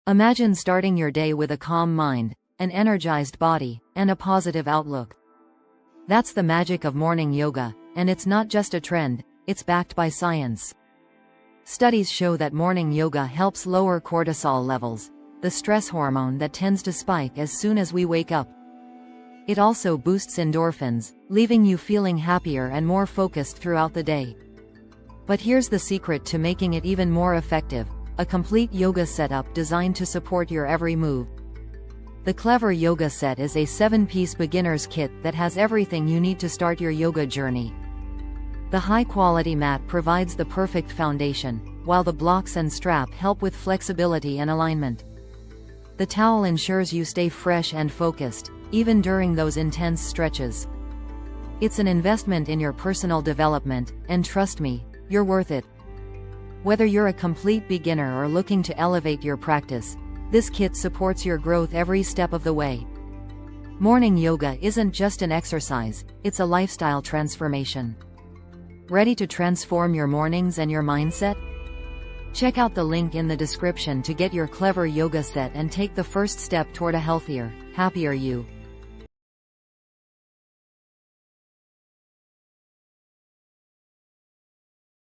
Imagine starting your day with a calm mind, an energized body, and a positive outlook. That's the magic of morning yoga, and it's not just a trend, it's backed by science. Studies show that morning yoga helps lower cortisol levels, the stress hormone that tends to spike as soon as we wake up. It also boosts endorphins, leaving you feeling happier and more focused throughout the day. But here's the secret to making it even more effective: a complete yoga setup designed to support your every move. The Clever Yoga Set is a 7-piece beginner's kit that has everything you need to start your yoga journey. The high-quality mat provides the perfect foundation, while the blocks and strap help with flexibility and alignment. The towel ensures you stay fresh and focused, even during those intense stretches. It's an investment in your personal development, and trust me, you're worth it. Whether you're a complete beginner or looking to elevate your practice, this kit supports your growth every step of the way. Morning yoga isn't just an exercise, it's a lifestyle transformation. Ready to transform your mornings and your mindset? Check out the link in the description to get your Clever Yoga Set and take the first step toward a healthier, happier you.